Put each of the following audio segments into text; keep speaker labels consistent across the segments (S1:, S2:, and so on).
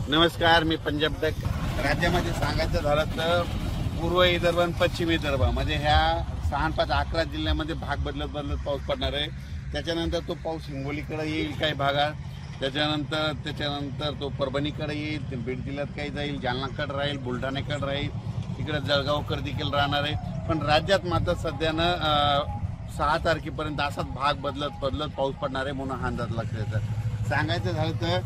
S1: नमस्कार, मी पंजाब तक। राज्यामध्ये सांगायचं झालं तर पूर्व विदर्भ आणि पश्चिम विदर्भ म्हणजे ह्या 6-5-11 जिल्ह्यामध्ये भाग बदलत पाऊस पडणार आहे। त्याच्यानंतर तो पाऊस हिंगोलीकडे येईल काही भागात, त्याच्यानंतर तो परभणीकडे येईल, बीड जिल्ह्यात काही जाईल, जालनाकडे राहील, बुलढाण्याकडे राहील, इकडे जळगावकडे देखील राहणार आहे। पण राज्यात मात्र सध्यानं 6 तारखेपर्यंत असाच भाग बदलत पाऊस पडणार आहे म्हणून हा अंदाज लागतो। सांगायचं झालं तर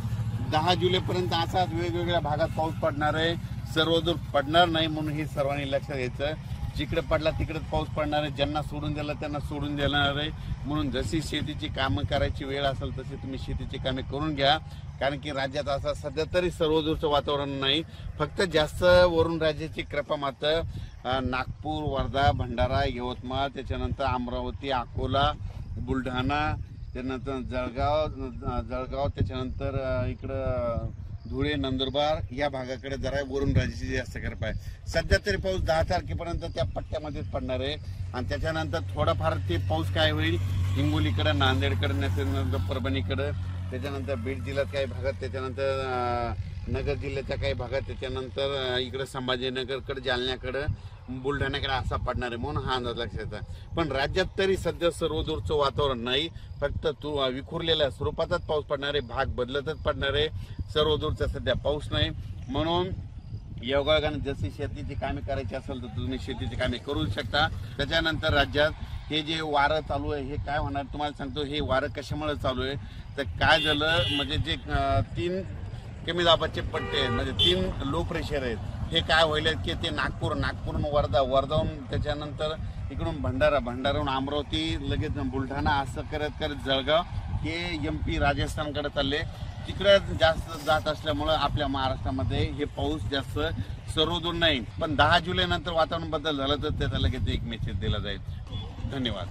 S1: 10 जुलैपर्यंत असाच वेगवेगळ्या भागात पाऊस पडणार आहे। सर्वदूर पडणार नाही म्हणून हे सर्वांनी लक्षात घ्यायचं। जिकडे पडला तिकडेच पाऊस पडणार आहे, ज्यांना सोडून दिला त्यांना सोडून देणार आहे। म्हणून जशी शेतीची कामं करायची वेळ असेल तशी तुम्ही शेतीची कामे करून घ्या, कारण की राज्यात असं सध्या तरी सर्वदूरचं वातावरण नाही। फक्त जास्त वरून राज्याची कृपा मात्र नागपूर, वर्धा, भंडारा, यवतमाळ, त्याच्यानंतर अमरावती, अकोला, बुलढाणा, त्यानंतर जळगाव, त्याच्यानंतर इकडं धुळे, नंदुरबार या भागाकडे जरा वरून राज्याची जास्त कृपा आहे। सध्या तरी पाऊस 10 तारखेपर्यंत त्या पट्ट्यामध्येच पडणार आहे आणि त्याच्यानंतर थोडाफार ते पाऊस काय होईल हिंगोलीकडे, नांदेडकडे, त्याच्यानंतर परभणीकडे, त्याच्यानंतर बीड जिल्ह्यात काही भागात, त्याच्यानंतर नगर जिल्ह्याच्या काही भागात, त्याच्यानंतर इकडे संभाजीनगरकडे, जालन्याकडे, बुलढाण्याकडे असा पडणार आहे म्हणून हा अंदाज लक्षात आहे। पण राज्यात तरी सध्या सर्वदूरचं वातावरण नाही, फक्त विखुरलेल्या स्वरूपातच पाऊस पडणार आहे, भाग बदलतच पडणार आहे। सर्वदूरचा सध्या पाऊस नाही म्हणून योगायोगाने जशी शेतीची कामे करायची असेल तर तुम्ही शेतीची कामे करू शकता। त्याच्यानंतर राज्यात हे जे वारं चालू आहे हे काय होणार तुम्हाला सांगतो। हे वारं कशामुळे चालू आहे तर काय झालं म्हणजे जे 3 कमी दाबाचे पट्टे आहेत म्हणजे 3 लो प्रेशर आहेत, हे काय होईल की ते नागपूरहून वर्धाहून त्याच्यानंतर इकडून भंडाराहून अमरावती, लगेच बुलढाणा असं करत जळगाव हे MP राजस्थानकडे चालले, तिकडे जास्त जात असल्यामुळं आपल्या महाराष्ट्रामध्ये हे पाऊस जास्त सर्वदूर नाही। पण 10 जुलै नंतर वातावरण बदल झालं तर त्याचा लगेच एक मेसेज दिला जाईल। धन्यवाद।